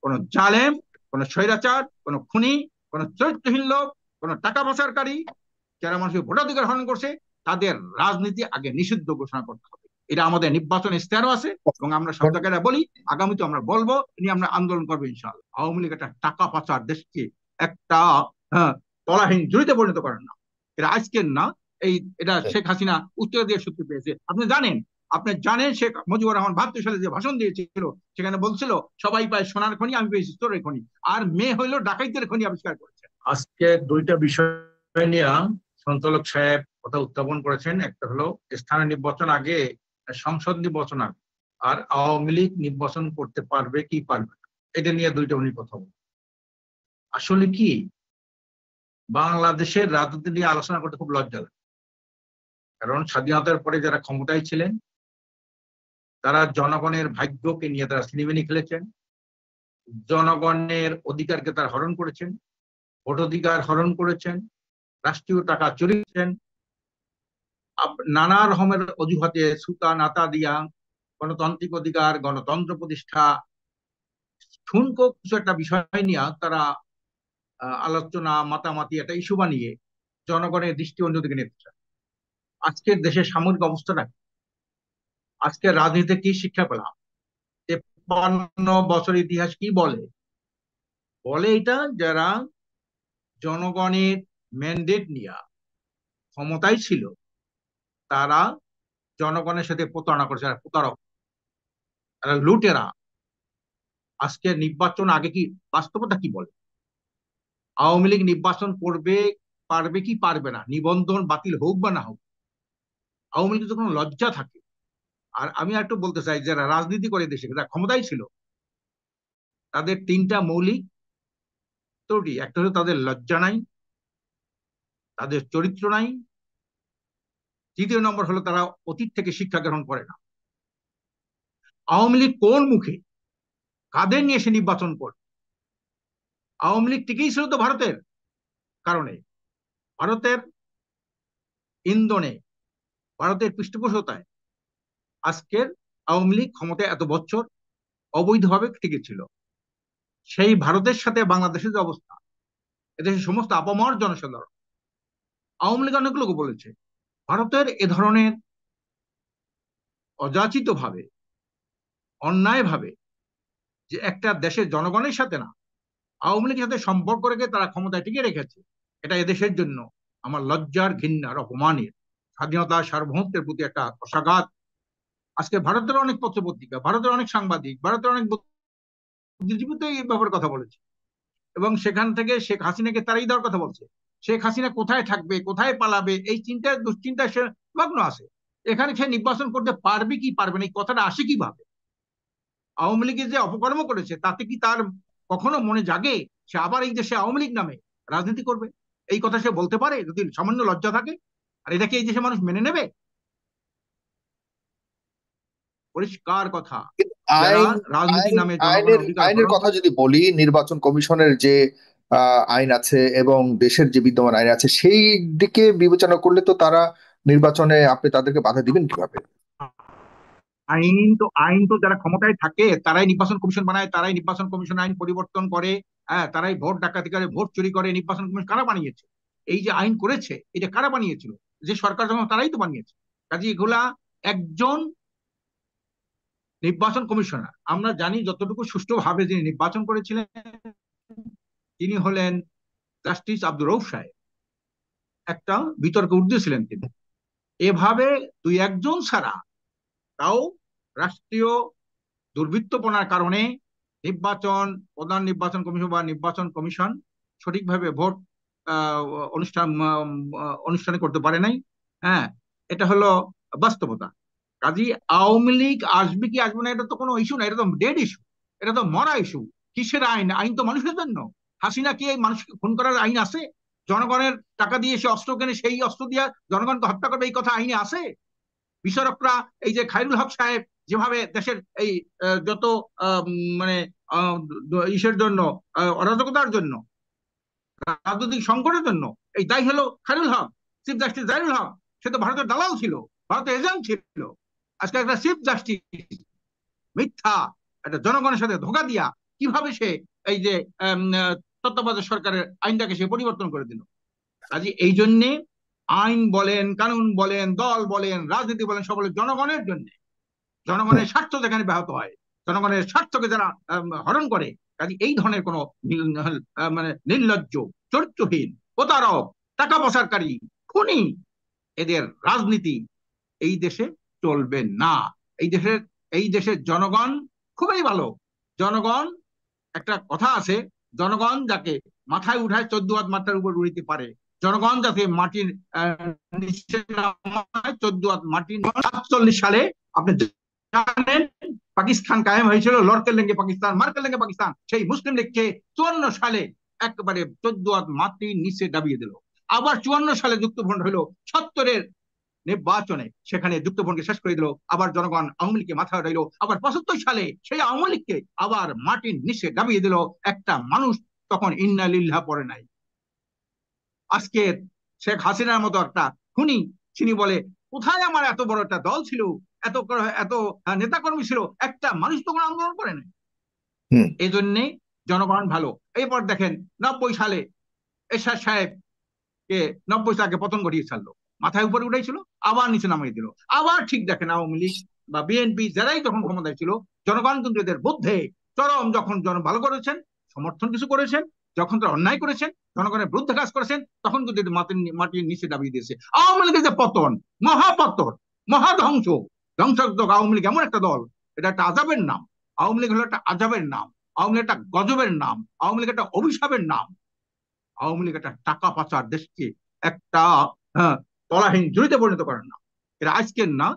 কোনো জালেম, কোনো স্বৈরাচার, কোনো খুনি, কোনো চরিত্রহীন লোক, কোনো টাকা পাচারকারী যারা মানুষের ভোটাধিকার হরণ করছে তাদের রাজনীতি আগে নিষিদ্ধ ঘোষণা করতে হবে। এটা আমাদের নির্বাচন ইশতেহারও আছে এবং আমরা সব জায়গায় বলি, আগামীতে আমরা বলবো, নিয়ে আমরা আন্দোলন করবো ইনশাআল্লাহ। আওয়ামী লীগ একটা টাকা পাচার দেশকে একটা হ্যাঁ, তলাহীন জুড়িতে পরিণত করেন না। এটা আজকের না, এটা শেখ হাসিনা উত্তর দিয়ে সূত্র পেয়েছে। আপনি জানেন শেখ মুজিবুর রহমান 72 সালে যে ভাষণ দিয়েছিল সেখানে বলছিল সবাই পায় সোনার খনি, আমি পেয়েছি চোরের খনি। আর মেয়ে হইলো ডাকাইতের খনি আবিষ্কার করেছে। আজকে দুইটা বিষয় নিয়ে সঞ্চালক সাহেব কথা উত্থাপন করেছেন। একটা হলো স্থানীয় নির্বাচন আগে, সংসদ নির্বাচন আগে, আর আওয়ামী লীগ নির্বাচন করতে পারবে কি পারবে না, এটা নিয়ে দুইটা উনি কথা বলেন। আসলে কি বাংলাদেশের রাজনীতি নিয়ে আলোচনা করতে খুব লজ্জা লাগে, কারণ স্বাধীনতার পরে যারা ক্ষমতায় ছিলেন তারা জনগণের ভাগ্যকে নিয়ে তারা সিনেমিনি খেলেছেন, জনগণের অধিকারকে তারা হরণ করেছেন, ভোটাধিকার হরণ করেছেন, রাষ্ট্রীয় টাকা চুরি করেছেন, নানা রকমের অজুহাতে সুতা নাতা দিয়া গণতান্ত্রিক অধিকার, গণতন্ত্র প্রতিষ্ঠা, ঠুনকো কিছু একটা বিষয় নিয়ে তারা আলোচনা মাতামাতি একটা ইস্যু বানিয়ে জনগণের দৃষ্টি অন্যদিকে নিতে চায়। আজকের দেশের সামরিক অবস্থাটা, আজকের রাজনীতিতে কি শিক্ষা পেলাম? 53 বছর ইতিহাস কি বলে? বলে এটা যারা জনগণের ম্যান্ডেট নিয়ে ক্ষমতায় ছিল তারা জনগণের সাথে প্রতারণা করেছে, প্রতারক, তারা লুটেরা। আজকে নির্বাচন আগে কি বাস্তবতা কি বলে? আওয়ামী লীগ নির্বাচন করবে, পারবে কি পারবে না, নিবন্ধন বাতিল হোক বা না হোক, আওয়ামী লীগের তো কোনো লজ্জা থাকে। আর আমি একটু বলতে চাই, যারা রাজনীতি করে দেশে, যারা ক্ষমতায় ছিল, তাদের তিনটা মৌলিক ত্রুটি। একটা হলো তাদের লজ্জা নাই, তাদের চরিত্র নাই, তৃতীয় নম্বর হলো তারা অতীত থেকে শিক্ষা গ্রহণ করে না। আওয়ামী লীগ কোন মুখে কাদের নিয়ে সে নির্বাচন করে? আওয়ামী লীগ টিকেই ছিল তো ভারতের কারণে, ভারতের ইন্ধনে, ভারতের পৃষ্ঠপোষকতায় আজকের আওয়ামী লীগ ক্ষমতায় এত বছর অবৈধভাবে টিকেছিল। সেই ভারতের সাথে বাংলাদেশের যে অবস্থা, এদেশের সমস্ত আপামর জনসাধারণ, আওয়ামী লীগ অনেক লোক বলেছে ভারতের এ ধরনের অযাচিত ভাবে, অন্যায় ভাবে যে একটা দেশের জনগণের সাথে না, আওয়ামী লীগের সাথে সম্পর্ক রেখে তারা ক্ষমতায় টিকে রেখেছে, এটা এদেশের জন্য আমার লজ্জার, ঘৃণার, অপমানের, স্বাধীনতা সার্বভৌমত্বের প্রতি একটা কষাঘাত। আজকে ভারতের অনেক পত্রপত্রিকা, ভারতের অনেক সাংবাদিক, ভারতের অনেক বুদ্ধিজীবী তো এই ব্যাপারে কথা বলেছে এবং সেখান থেকে শেখ হাসিনাকে তাড়িয়ে দেওয়ার কথা বলছে। শেখ হাসিনা কোথায় থাকবে, কোথায় পালাবে, এই চিন্তায় দুশ্চিন্তায় সে মগ্ন আছে। এখানে সে নির্বাচন করতে পারবে কি পারবে না, এই কথাটা আসে কিভাবে? আওয়ামী লীগের যে অপকর্ম করেছে তাতে কি তার কখনো মনে জাগে সে আবার এই দেশে আওয়ামী লীগ নামে রাজনীতি করবে? এই কথা সে বলতে পারে যদি সামান্য লজ্জা থাকে? আর এটা কি এই দেশে মানুষ মেনে নেবে? পরিষ্কার কথা, যারা আইন রাজনীতির আইন নামে আইনের জনগণের অধিকার আইনের হরণ কথা করে। যদি বলি, নির্বাচন কমিশনের যে আইন আছে এবং দেশের যে বিদ্যমান আইন আছে, সেই দিকে বিবেচনা করলে তো তারা নির্বাচনে আপনি তাদেরকে বাধা দিবেন কিভাবে? আইন তো যারা ক্ষমতায় থাকে তারাই নির্বাচন কমিশন বানায়, তারাই নির্বাচন কমিশন আইন পরিবর্তন করে। হ্যাঁ, তারাই ভোট ডাকাতি করে, ভোট চুরি করে। নির্বাচন কমিশন কারা বানিয়েছে? এই যে আইন করেছে এটা কারা বানিয়েছিল? যে সরকার যখন, তারাই তো বানিয়েছে। কাজে এগুলা একজন নির্বাচন কমিশনার, আমরা জানি যতটুকু সুষ্ঠুভাবে যিনি নির্বাচন করেছিলেন তিনি হলেন জাস্টিস আব্দুর রউফ সাহেব। একটা বিতর্কে ঊর্ধ্বে ছিলেন তিনি। এভাবে দুই একজন ছাড়া, তাও রাষ্ট্রীয় দুর্বৃত্তপনার কারণে নির্বাচন, প্রধান নির্বাচন কমিশন বা নির্বাচন কমিশন সঠিকভাবে ভোট আহ, অনুষ্ঠান অনুষ্ঠানে করতে পারে নাই। হ্যাঁ, এটা হলো বাস্তবতা। কাজী আওয়ামী লীগ আসবে কি আসবে না এটা তো কোনো ইস্যু না, এটা তো ডেড ইস্যু, এটা তো মরা ইস্যু। কিসের আইন? আইন তো মানুষের জন্য। হাসিনা কি এই মানুষকে খুন করার আইন আছে? জনগণের টাকা দিয়ে সে অস্ত্র কেনে, সেই অস্ত্র দিয়ে জনগণকে হত্যা করবে, এই কথা আইনে আছে? বিচারকরা, এই যে খায়রুল হক সাহেব যেভাবে দেশের এই যত মানে আহ, ইসের জন্য, অরাজকতার জন্য, রাজনৈতিক সংকটের জন্য এই দায়ী হলো খায়রুল হক, চিফ জাস্টিস জাহিরুল হক। সে তো ভারতের দালাল ছিল, ভারতের এজেন্ট ছিল। আজকে একটা চিফ জাস্টিস মিথ্যা একটা জনগণের সাথে ধোঁকা দিয়া কিভাবে সে এই যে তত্ত্বাবধায়ক সরকারের আইনটাকে সে পরিবর্তন করে দিল। কাজে এই জন্যে আইন বলেন, কানুন বলেন, দল বলেন, রাজনীতি বলেন, সব বলে জনগণের জন্য। হুম, জনগণের স্বার্থ যেখানে ব্যাহত হয়, জনগণের স্বার্থকে যারা হরণ করে, কাজে এই ধরনের কোন মানে নির্লজ্জ, চরিত্রহীন, প্রতারক, টাকা পাচারকারী, খুনি, এদের রাজনীতি এই দেশে চলবে না। এই দেশের এই দেশের জনগণ খুবই ভালো। জনগণ, একটা কথা আছে, জনগণ যাকে মাথায় উঠায় 14 হাত মাথার উপর উড়িতে পারে। জনগণ যাতে মাটির নিচে নামায় 14 হাত মাটি। 47 সালে আপনি জানেন পাকিস্তান কায়েম হয়েছিল, লড়কে লেঙ্গে পাকিস্তান, মার্কে লেঙ্গে পাকিস্তান। সেই মুসলিম লীগকে 54 সালে একেবারে 14 হাত মাটির নিচে দাবিয়ে দিল। আবার 54 সালে যুক্তফ্রন্ট হলো 70-এর নির্বাচনে, সেখানে যুক্তফ্রন্টকে শেষ করে দিল। আবার জনগণ আওয়ামী লীগকে মাথায় উঠাইল। আবার 75 সালে সেই আওয়ামী লীগকে আবার মাটির নিচে দাবিয়ে দিল। একটা মানুষ তখন ইন্না লিল্লাহ পড়ে নাই। আজকে শেখ হাসিনার মতো একটা খুনি, তিনি বলে কোথায় আমার এত বড় একটা দল ছিল, এত এত নেতাকর্মী ছিল, একটা মানুষ তখন আন্দোলন করে নাই। হুম, এই জন্যে জনগণ ভালো। এরপর দেখেন 90 সালে এরশাদ সাহেব কে 90 সালে পতন ঘটিয়ে ছাড়লো, মাথায় উপরে উঠেছিল, আবার নিচে নামিয়ে দিল। আবার ঠিক দেখেন আওয়ামী লীগ বা বিএনপি যারাই তখন ক্ষমতায় ছিল, জনগণ কিন্তু এদের বুদ্ধে চরম, যখন জন ভালো করেছেন সমর্থন কিছু করেছেন, যখন তারা অন্যায় করেছেন, জনগণের বিরুদ্ধে কাজ করেছেন, তখন কিন্তু মাটির নিচে দাবিয়ে দিয়েছে। আওয়ামী লীগের যে পতন, মহাপতন, মহাধ্বংস, ধ্বংসাত্মক আওয়ামী লীগ এমন একটা দল, এটা একটা আজাবের নাম। আওয়ামী লীগ হলো একটা আজাবের নাম, আওয়ামী লীগ একটা গজবের নাম, আওয়ামী লীগ একটা অভিশাপের নাম। আওয়ামী লীগ একটা টাকা পাচার, দেশকে একটা হ্যাঁ, তলাহীন ঝুড়িতে পরিণত করেন না। এটা আজকের না,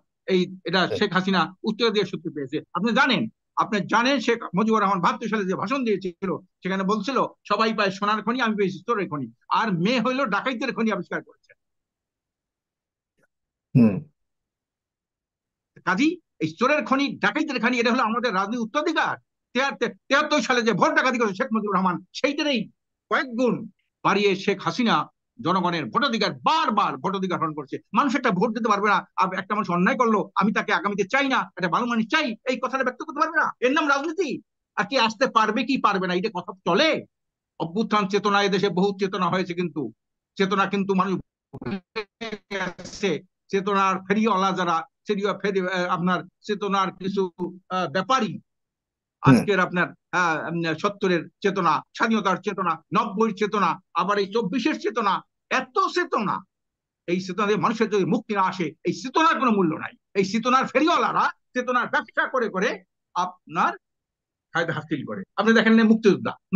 এটা হুম, শেখ হাসিনা উত্তর দিয়ে সূত্র পেয়েছে। আপনি জানেন শেখ মুজিবুর রহমান 72 সালে যে ভাষণ দিয়েছিল, সেখানে বলছিল সবাই পায় সোনার খনি, আমি পেয়েছি চোরের খনি। আর মেয়ে হইলো ডাকাইতের খনি আবিষ্কার করেছে। হুম, কাজী এই চোরের খনি, ডাকাইতের খনি, এটা হলো আমাদের রাজনীতির উত্তরাধিকার। 73 সালে যে ভোট ডাকাতি করেছে শেখ মুজিবুর রহমান, সেইটারই কয়েক গুণ বাড়িয়ে শেখ হাসিনা জনগণের ভোটাধিকার, বারবার ভোটাধিকার হরণ করছে। মানুষ একটা ভোট দিতে পারবে না, একটা মানুষ অন্যায় করলো, আমি তাকে আগামীতে চাই না, একটা ভালো মানুষ চাই, এই কথাটা ব্যক্ত করতে পারবে না। এর নাম রাজনীতি। আর কি আসতে পারবে কি পারবে না, এটা কথা চলে? অভ্যুত্থান চেতনা এদেশে বহু চেতনা হয়েছে, কিন্তু চেতনা কিন্তু মানুষ চেতনার ফেরিওয়ালা যারা, আপনার চেতনার কিছু ব্যাপারী, হুম, আজকের আপনার 70-এর চেতনা, স্বাধীনতার চেতনা, 90-এর চেতনা, আবার এই 24-এর চেতনা, এত চেতনা, এই চেতনা দিয়ে মানুষের যদি মুক্তি না আসে, এই চেতনার কোনো মূল্য নাই। এই চেতনার ফেরিওয়ালারা চেতনার ব্যবসা করে করে আপনার ফায়দা হাসিল করে। আপনি দেখেন না,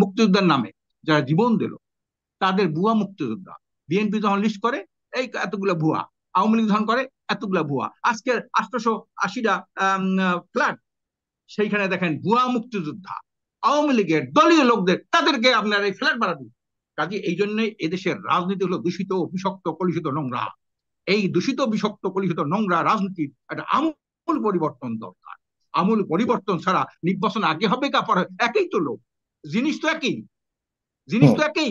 মুক্তিযোদ্ধার নামে যারা জীবন দিল, তাদের ভুয়া মুক্তিযোদ্ধা। বিএনপি যখন লিস্ট করে, এই এতগুলো ভুয়া, আওয়ামী লীগ যখন করে এতগুলো ভুয়া। আজকের 880টা ফ্ল্যাট, সেইখানে দেখেন ভুয়া মুক্তিযোদ্ধা, আওয়ামী লীগের দলীয় লোকদের, তাদেরকে আপনার এই ফ্ল্যাট ভাড়া দিন। কাজে এই জন্যই এদেশের রাজনীতি হলো দূষিত, বিষাক্ত, কলুষিত, নোংরা। এই দূষিত, বিষাক্ত, কলুষিত, নোংরা রাজনীতির একটা আমূল পরিবর্তন দরকার। আমূল পরিবর্তন ছাড়া নির্বাচন আগে হবে কা পরে, একই তো লোক, জিনিস তো একই, জিনিস হুম, তো একই।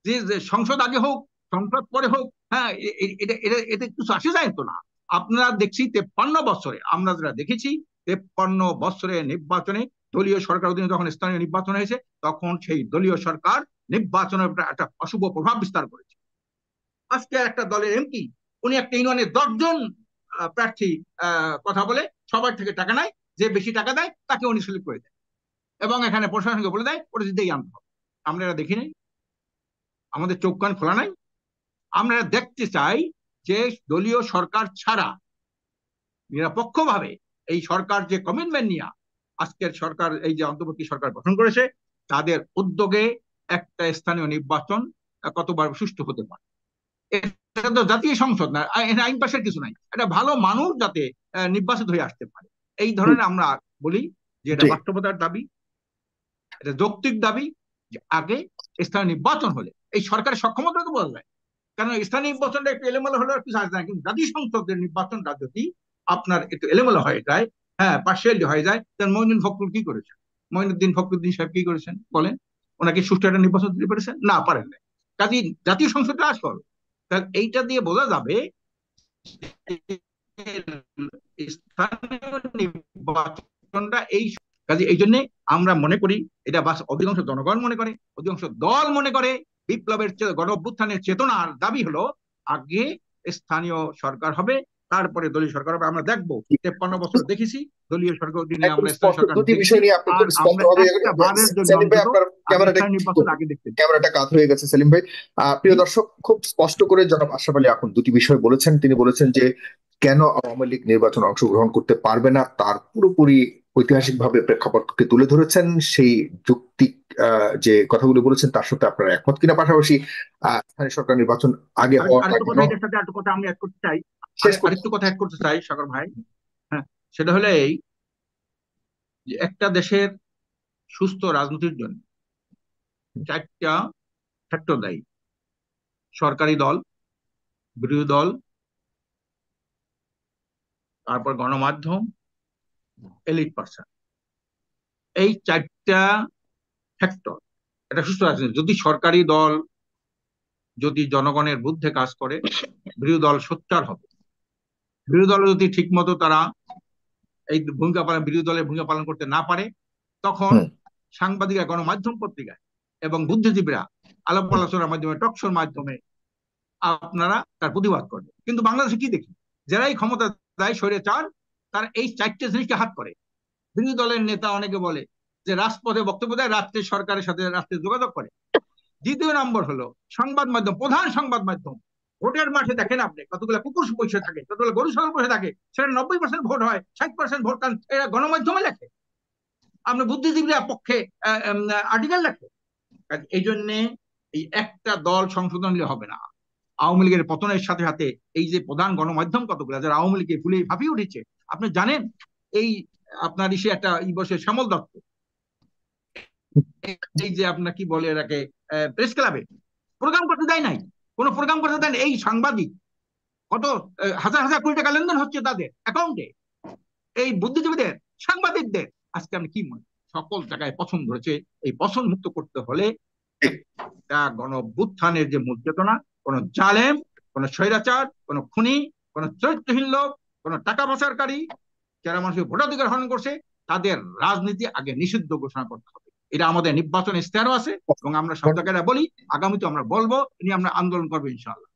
যে সংসদ আগে হোক, সংসদ পরে হোক, হ্যাঁ, এটা এটা এতে কিছু আসে যায় তো না। আপনারা দেখছি 53 বছরে, আমরা যারা দেখেছি 53 বছরে নির্বাচনে দলীয় সরকার অধীনে যখন স্থানীয় নির্বাচন হয়েছে, তখন সেই দলীয় সরকার নির্বাচনের একটা অশুভ প্রভাব বিস্তার করেছে। আজকে একটা দলের এমপি, উনি একটা ইউনিয়নের 10 জন প্রার্থী কথা বলে সবার থেকে টাকা নেয়, যে বেশি টাকা দেয় তাকে উনি সিলেক্ট করে দেয়, এবং এখানে প্রশাসনকে বলে দেয় ওটা জিতেই আনতে হবে। আমরা এটা দেখি নাই, আমাদের চোখ কান খোলা নাই। আমরা দেখতে চাই যে দলীয় সরকার ছাড়া নিরপেক্ষভাবে এই সরকার যে কমিটমেন্ট নিয়ে আজকের সরকার, এই যে অন্তর্বর্তী সরকার গঠন করেছে, তাদের উদ্যোগে একটা স্থানীয় নির্বাচন কতবার সুষ্ঠু হতে পারে। এটা তো জাতীয় সংসদ না, এটা আইন পাশের কিছু নাই, এটা ভালো মানুষ যাতে নির্বাচিত হয়ে আসতে পারে। এই ধরনের আমরা বলি যে এটা জি, বাস্তবতার দাবি, এটা যৌক্তিক দাবি, যে আগে স্থানীয় নির্বাচন হলে এই সরকারের সক্ষমতা তো বোঝা যায়। কারণ স্থানীয় নির্বাচনটা একটু এলোমেলো হলে কিছু আসে না, কিন্তু জাতীয় সংসদের নির্বাচনটা যদি আপনার একটু এলোমেলো হয়ে যায়, হ্যাঁ, পার্সিয়ালি হয়ে যায়, তাহলে মঈনুদ্দিন ফখরুদ্দিন সাহেব কি করেছেন বলেন? ওনাকে সুষ্ঠু একটা নির্বাচন দিতে পেরেছেন না? পারেন না। কাজে জাতীয় সংসদটা আসল। তাহলে এইটা দিয়ে বোঝা যাবে স্থানীয় নির্বাচনটা এই কাজে এই জন্য আমরা মনে করি, এটা বাস অধিকাংশ জনগণ মনে করে, অধিকাংশ দল মনে করে, বিপ্লবের গণ অভ্যুত্থানের চেতনার দাবি হলো আগে স্থানীয় সরকার হবে, তারপরে দলীয় সরকার হবে। আমরা দেখবো 53 বছর দেখেছি দলীয় সরকার দিনে, একদম আমরা স্থানীয় স্পষ্ট সরকার দুটি দেখেছি। বিষয় নিয়ে আপনি আর খুব স্পষ্ট আমরা ভাবে, একটা বারের জন্য সেলিম ভাই অন্তত আপনার আগে ক্যামেরাটা স্থানীয় নির্বাচন আগে দেখতে চাই। ক্যামেরাটা কাত হয়ে গেছে সেলিম ভাই। প্রিয় জি। দর্শক, খুব স্পষ্ট করে জনাব আশরাফ আলী আখুন দুটি বিষয় বলেছেন। তিনি বলেছেন যে কেন আওয়ামী লীগ নির্বাচন অংশগ্রহণ করতে পারবে না, তার পুরোপুরি ঐতিহাসিক ভাবে প্রেক্ষাপটকে তুলে ধরেছেন। সেই যৌক্তিক যে কথাগুলো বলেছেন তার সাথে আপনারা একমত কিনা, পাশাপাশি স্থানীয় সরকার নির্বাচন আগে হওয়াটা আরেকটু কেন। কথা, এটার সাথে আরেকটু কথা আমি অ্যাড করতে চাই। শেষ করতে। আরেকটু কথা অ্যাড করতে চাই সাগর ভাই। হ্যাঁ, সেটা হলো এই যে একটা দেশের সুস্থ রাজনীতির জন্য 4টা ফ্যাক্টর দায়ী: সরকারি দল, বিরোধী দল, তারপর গণমাধ্যম, এলিট পার্সন। এই 4টা ফ্যাক্টর এটা সুস্থ রাজনীতি। যদি সরকারি দল যদি জনগণের বিরুদ্ধে কাজ করে, বিরোধী দল সোচ্চার হবে। বিরোধী দল যদি ঠিক মতো তারা এই ভূমিকা পালন, বিরোধী দলের ভূমিকা পালন করতে না পারে, তখন হুম। সাংবাদিকরা, গণমাধ্যম পত্রিকায় এবং বুদ্ধিজীবীরা আলাপ হুম। আলোচনার মাধ্যমে, টকশোর মাধ্যমে আপনারা তার প্রতিবাদ করবেন। কিন্তু বাংলাদেশে কি দেখি, যারাই ক্ষমতা দেয় স্বৈরাচার, তার এই 4টে জিনিসকে হাত করে। বিরোধী দলের নেতা অনেকে বলে যে রাজপথে বক্তব্য দেয়, রাত্রে সরকারের সাথে রাত্রে যোগাযোগ করে। দ্বিতীয় নম্বর হলো সংবাদ মাধ্যম, প্রধান সংবাদ মাধ্যম। ভোটের মাঠে দেখেন আপনি কতগুলো কুকুর বসে থাকে, কতগুলো গরু ছাগল বসে থাকে, সেটা 90% ভোট হয়, 60% ভোট কারণ এরা গণমাধ্যমে লেখে, আমরা বুদ্ধিজীবীরা পক্ষে আর্টিকেল লেখে। এই জন্যে এই একটা দল সংশোধন হলে হবে না। আওয়ামী লীগের পতনের সাথে সাথে এই যে প্রধান গণমাধ্যম কতগুলো যারা আওয়ামী লীগকে ফুলে ভাবিয়ে উঠেছে, আপনি জানেন এই আপনার ইসে একটা বসে শ্যামল দত্ত, এই যে আপনার কি বলে এটাকে, প্রেস ক্লাবে প্রোগ্রাম করতে দেয় নাই, কোনো প্রোগ্রাম করতে দেন এই সাংবাদিক কত হাজার হাজার কোটি টাকা লেনদেন হচ্ছে তাদের অ্যাকাউন্টে, এই বুদ্ধিজীবীদের, সাংবাদিকদের। আজকে আমি কি মনে সকল জায়গায় পছন্দ হয়েছে, এই পছন্দ মুক্ত করতে হলে একটা গণ অভ্যুত্থানের যে মূল চেতনা, কোন জালেম, কোন স্বৈরাচার, কোন খুনি, কোন চরিত্রহীন লোক, কোন টাকা পাচারকারী, যারা মানুষের ভোটাধিকার হরণ করছে, তাদের রাজনীতি আগে নিষিদ্ধ ঘোষণা করতে হবে। এটা আমাদের নির্বাচন ইশতেহারও আছে এবং আমরা সব জায়গায় বলি, আগামীতে আমরা বলবো, নিয়ে আমরা আন্দোলন করবো ইনশাআল্লাহ।